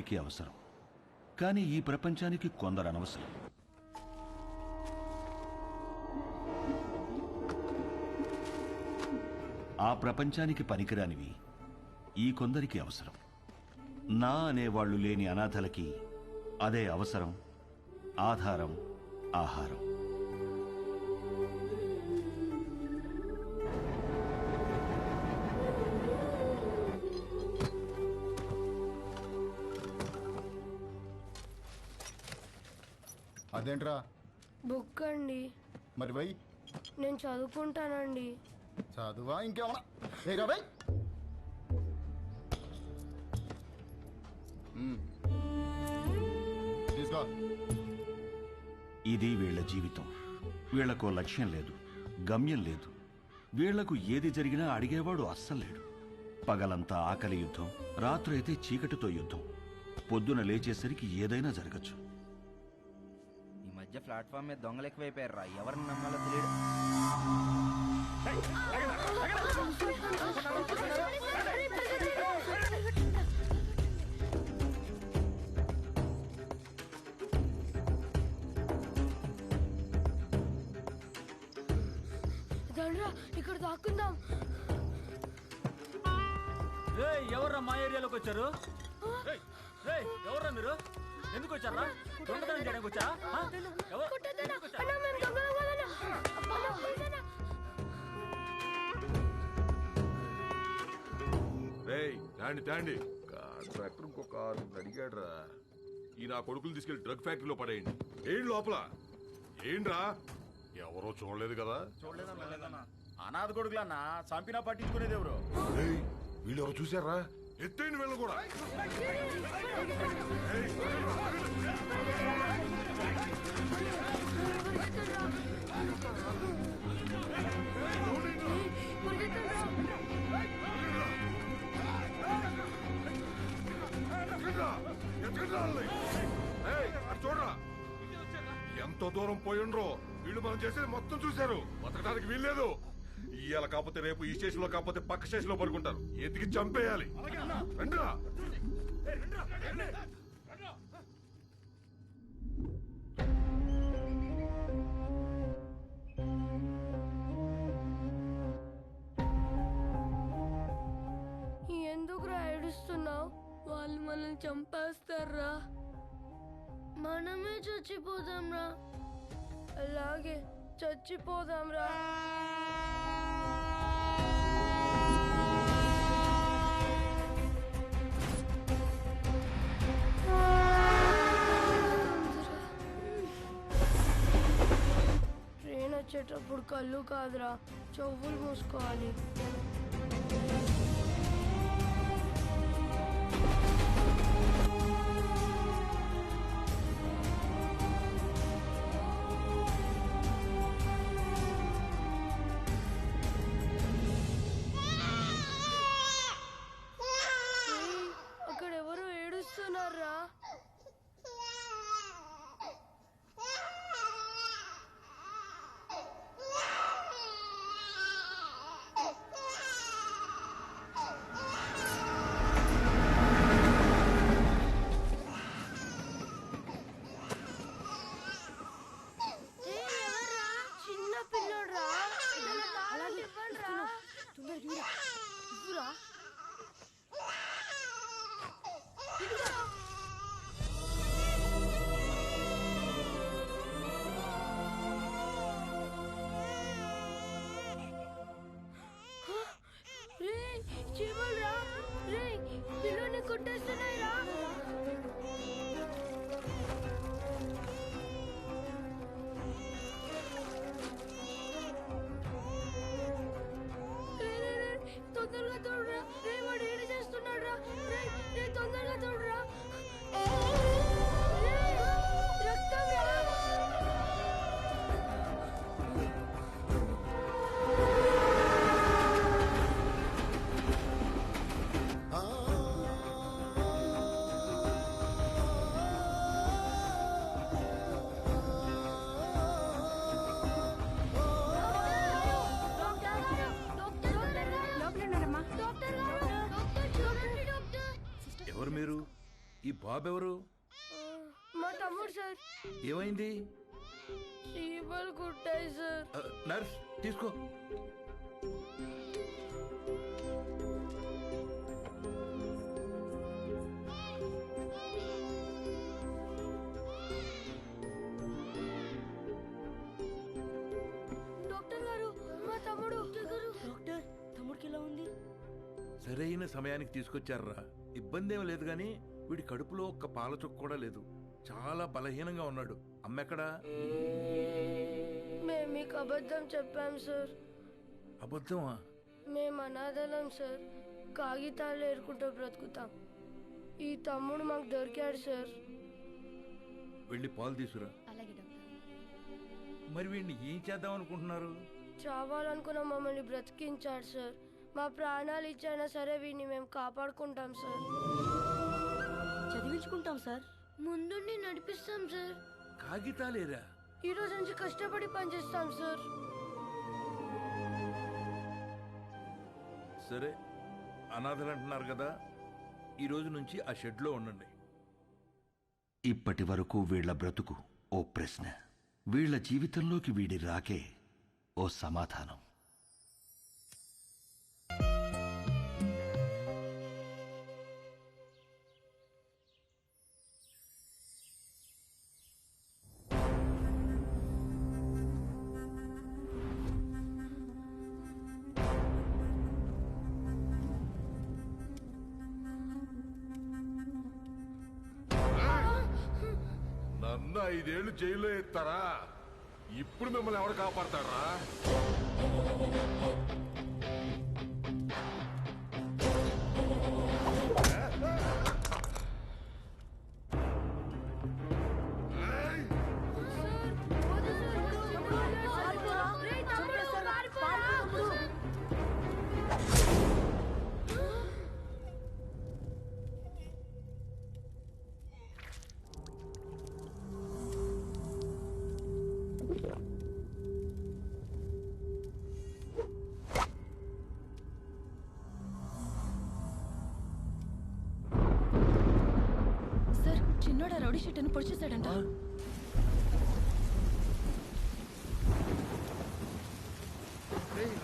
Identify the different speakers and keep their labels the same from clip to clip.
Speaker 1: అందరికీ అవసరం. కానీ ఈ ప్రపంచానికి కొందరు అనవసరం. ఆ ప్రపంచానికి పనికిరానివి ఈ కొందరికి అవసరం. నా అనేవాళ్లు లేని అనాథలకి అదే అవసరం, ఆధారం, ఆహారం.
Speaker 2: అదేంట్రా?
Speaker 3: బుక్ అండి.
Speaker 2: మరి వై?
Speaker 3: నేను చదువుకుంటానండి.
Speaker 2: చదువా ఇంకేమన్నా? ఏ రాబై, తీసుకో.
Speaker 1: ఇది వీళ్ల జీవితం. వీళ్లకో లక్ష్యం లేదు, గమ్యం లేదు. వీళ్లకు ఏది జరిగినా అడిగేవాడు అస్సలు లేడు. పగలంతా ఆకలి యుద్ధం, రాత్రైతే చీకటితో యుద్ధం. పొద్దున లేచేసరికి ఏదైనా జరగచ్చు.
Speaker 4: ఈ మధ్య ప్లాట్ఫామ్ మీద దొంగలు ఎక్కువైపోయారు. ఎవరిని నమ్మాలో తెలియదు.
Speaker 3: ఇక్కడ దాక్కుందాం.
Speaker 5: ఎవర్రా మా ఏరియాలోకి వచ్చారు? ఎవర్రా మీరు? ఎందుకు వచ్చారా? దొంగతనం చేయడానికి వచ్చా?
Speaker 6: తాండి కాంట్రాక్టర్ ఇంకో కారు అడిగాడు రా. ఈ నా కొడుకులు తీసుకెళ్లి డ్రగ్ ఫ్యాక్టరీలో పడేయండి. ఏంటి లోపల? ఏంట్రా? ఎవరో చూడలేదు కదా?
Speaker 4: చూడలేదన్నా. అనాథ కొడుకులన్నా చంపినా పట్టించుకునేది ఎవరు?
Speaker 6: వీళ్ళు ఎవరు చూసారా? ఎత్తేయండి వీళ్ళు కూడా. చూడరా ఎంతో దూరం పోయిండ్రో. వీళ్ళు మనం చేసేది మొత్తం చూశారు. బతకడానికి వీల్లేదు. ఇవాళ కాకపోతే రేపు ఈ స్టేషన్ లో కాకపోతే పక్క స్టేషన్ లో పడుకుంటారు. ఎత్తికి చంపేయాలి. రండిరా.
Speaker 3: ఎందుకురా ఏడుస్తున్నావు? వాళ్ళు మనల్ని చంపేస్తారా? మనమే చచ్చిపోదాంరా. అలాగే చచ్చిపోదాంరా. ట్రైన్ వచ్చేటప్పుడు కళ్ళు కాదురా, చెవులు మూసుకోవాలి. అక్కడ ఎవరు ఏడుస్తున్నారా? చిన్న పిల్లడురా.
Speaker 7: బాబెవరు?
Speaker 3: మా తమ్ముడు సార్.
Speaker 7: ఏమైంది?
Speaker 3: చీమలు కుట్టాయి సార్.
Speaker 7: నర్స్ తీసుకో.
Speaker 3: డాక్టర్ గారు మా తమ్ముడు. డాక్టర్ తమ్ముడికి ఎలా ఉంది?
Speaker 7: సరైన సమయానికి తీసుకొచ్చారా. ఇబ్బంది ఏం లేదు గాని వీడి కడుపులో ఒక్క పాల చుక్క కూడా లేదు. చాలా బలహీనంగా ఉన్నాడు. అమ్మెక్కడా?
Speaker 3: మేము మీకు అబద్ధం చెప్పాం సార్.
Speaker 7: అబద్ధమా?
Speaker 3: మేము అనాథలం సార్. కాగితాలు ఏరుకుంటూ బ్రతుకుతాం. ఈ తమ్ముడు మాకు దొరికాడు సార్.
Speaker 7: వెళ్ళి పాలు తీసుకురా. మరి వీడిని ఏం చేద్దాం అనుకుంటున్నారు?
Speaker 3: చావాలనుకున్న మమ్మల్ని బ్రతికించాడు సార్. మా ప్రాణాలు ఇచ్చైనా సరే వీడిని మేము కాపాడుకుంటాం సార్.
Speaker 8: చదివించుకుంటాం సార్.
Speaker 3: ముందుండి నడిపిస్తాం సార్.
Speaker 7: కాగితాలేరా?
Speaker 3: ఈ రోజు నుంచి కష్టపడి పనిచేస్తాం సార్.
Speaker 7: సరే, అనాథలు అంటున్నారు కదా, ఈ రోజు నుంచి ఆ షెడ్లో ఉండండి.
Speaker 1: ఇప్పటి వరకు వీళ్ల బ్రతుకు ఓ ప్రశ్న, వీళ్ల జీవితంలోకి వీడి రాకే ఓ సమాధానం.
Speaker 6: నన్ను 5 ఏళ్ళు జైల్లో ఎత్తారా? ఇప్పుడు మిమ్మల్ని ఎవరు కాపాడతారా?
Speaker 8: సార్, చిన్నోడ రౌడీ షీట్ను పొడిచేశాడంట.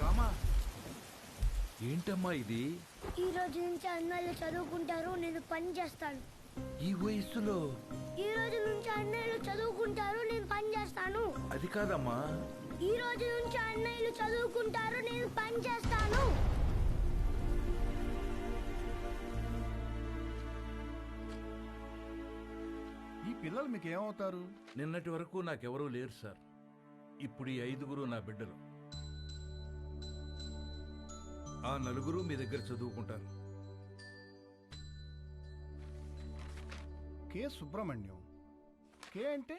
Speaker 7: రామా, ఏంటమ్మా ఇది?
Speaker 3: ఈ రోజు నుంచి అన్నయ్యలు చదువుకుంటారు, నేను పని చేస్తాను.
Speaker 7: ఈ వయస్సులో?
Speaker 3: ఈ రోజు నుంచి అన్నయ్యలు చదువుకుంటారు, నేను పని చేస్తాను.
Speaker 7: అది కాదమ్మా.
Speaker 3: ఈ రోజు నుంచి అన్నయ్యలు చదువుకుంటారు, నేను పని చేస్తాను.
Speaker 2: ఈ పిల్లలు మీకు ఏమవుతారు?
Speaker 7: నిన్నటి వరకు నాకెవరూ లేరు సార్. ఇప్పుడు ఈ 5గురు నా బిడ్డలు. ఆ 4 మీ దగ్గర చదువుకుంటారు.
Speaker 2: కే సుబ్రహ్మణ్యం. కే అంటే?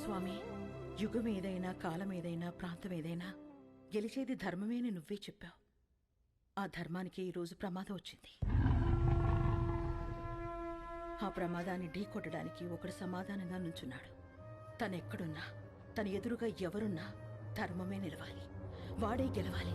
Speaker 8: స్వామి, యుగం ఏదైనా, కాలం ఏదైనా, ప్రాంతం ఏదైనా గెలిచేది ధర్మమే అని నువ్వే చెప్పావు. ఆ ధర్మానికి ఈరోజు ప్రమాదం వచ్చింది. ఆ ప్రమాదాన్ని ఢీకొట్టడానికి ఒకడు సమాధానంగా నుంచున్నాడు. తనెక్కడున్నా, తన ఎదురుగా ఎవరున్నా ధర్మమే నిలవాలి, వాడే గెలవాలి.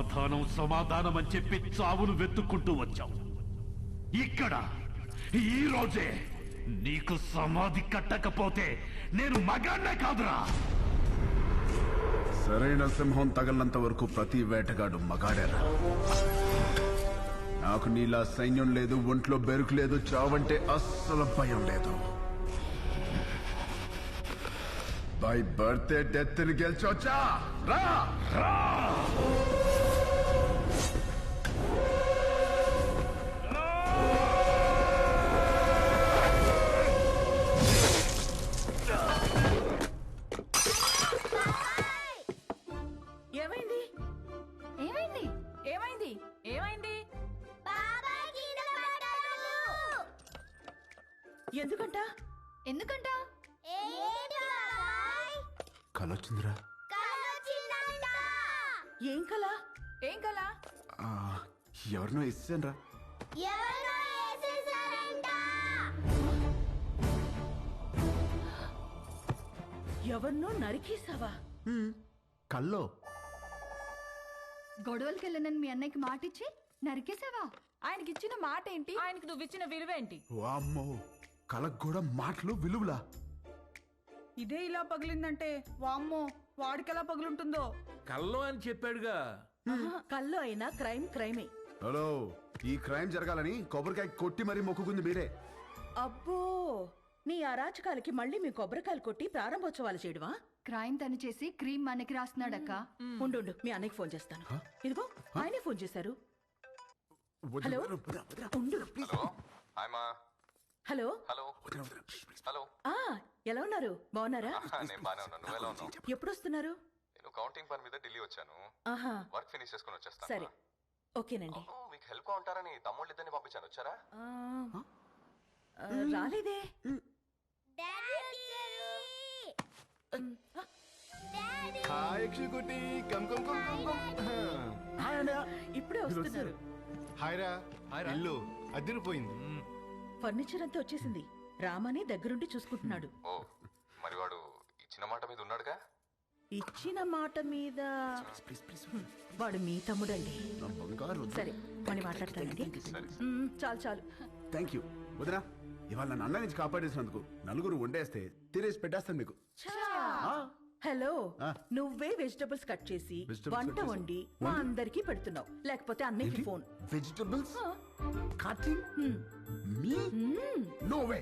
Speaker 9: సమాధానం సమాధానం అని చెప్పి చావును వెతుక్కుంటూ వచ్చావు. ఇక్కడ ఈ రోజే నీకు సమాధి కట్టకపోతే నేను మగాన్నే కాదురా.
Speaker 2: సరైన సింహం తగలంత వరకు ప్రతి వేటగాడు మగాడేరా. నాకు నీలా సైన్యం లేదు, ఒంట్లో బెరుకు లేదు, చావంటే అస్సలు భయం లేదు. బై బర్త్డే డెత్ ని గెలిచొచ్చా రా.
Speaker 8: ఏమైంది
Speaker 10: ఏమైంది ఏమైంది ఏమైంది?
Speaker 8: ఎందుకంట
Speaker 10: ఎందుకంట?
Speaker 2: కలొచ్చిందిరా.
Speaker 8: ఏం కల?
Speaker 10: ఏం కల?
Speaker 2: ఎవరినో ఇస్తాను రా.
Speaker 8: ఎవరినో నరికేసావా?
Speaker 2: కల్లో
Speaker 10: గొడవలకి వెళ్ళనని మీ అన్నయ్యకి మాటిచ్చి నరికేసావా? ఆయనకి ఇచ్చిన మాట ఏంటి? ఆయనకి నువ్వు ఇచ్చిన విలువేంటి?
Speaker 2: వామ్మో, కలకు కూడా మాటలు విలువలా.
Speaker 10: ఇదే ఇలా పగిలిందంటే వామ్మో వాడికెలా పగులుంటుందో.
Speaker 7: కల్లో అని చెప్పాడుగా.
Speaker 8: కల్లో అయినా క్రైమ్ క్రైమే.
Speaker 2: హలో, ఈ క్రైమ్ జరగాలని కొబ్బరికాయ కొట్టి మరీ మొక్కుకుంది మీరే.
Speaker 8: అబ్బో, నీ అరాచకాలకి మళ్ళీ మీ కొబ్బరికాయలు కొట్టి ప్రారంభోత్సవాలు చేయడమా?
Speaker 10: క్రైమ్ తను చేసి క్రీమ్ మనకి రాస్తున్నాడక్క.
Speaker 8: ఉండు మీ అన్నయ్యకి ఫోన్ చేస్తాను. ఇదిగో ఆయనే ఫోన్ చేశారు. హలో ఉండు. హలో
Speaker 11: హలో
Speaker 8: ఆ ఎలా ఉన్నారు? బాగున్నారా?
Speaker 11: నేను బానే ఉన్నాను. నువ్వు ఎలా ఉన్నావు?
Speaker 8: ఎప్పుడు వస్తున్నారు?
Speaker 11: నేను కౌంటింగ్ పని మీద ఢిల్లీ వచ్చాను.
Speaker 8: ఆహా,
Speaker 11: వర్క్ ఫినిష్ చేసుకుని వచ్చేస్తాను.
Speaker 8: సరే ఓకేనండి.
Speaker 11: మీకు హెల్ప్ గా ఉంటారని తమ్ముళ్ళు ఇద్దరిని పంపించాను. వచ్చారా?
Speaker 8: రాలేదే. ఇప్పుడే వస్తున్నారు.
Speaker 2: హాయ్రా. ఇల్లు అదిరిపోయింది.
Speaker 8: ఫర్నిచర్ అంతా వచ్చేసింది. రామని దగ్గరుండి చూసుకుంటున్నాడు.
Speaker 11: ఓ, మరి వాడు ఇచ్చిన మాట మీద ఉన్నాడుగా?
Speaker 8: ఇచ్చిన మాట మీద వాడు మీ తమ్ముడండి. సరే మళ్ళీ మాట్లాడతానండి. చాలు చాలు.
Speaker 2: థ్యాంక్ యూ వదినా. ఇవాళ నన్ను అన్న నుంచి కాపాడేసినందుకు నలుగురు వండేస్తే తినేసి పెట్టేస్తాను మీకు.
Speaker 8: హలో, నువ్వే వెజిటబుల్స్ కట్ చేసి వంట వండి మా అందరికి పెడుతున్నావు. లేకపోతే అన్నయ్యకి ఫోన్.
Speaker 2: వెజిటబుల్స్ కటింగ్ మీ? నో వే.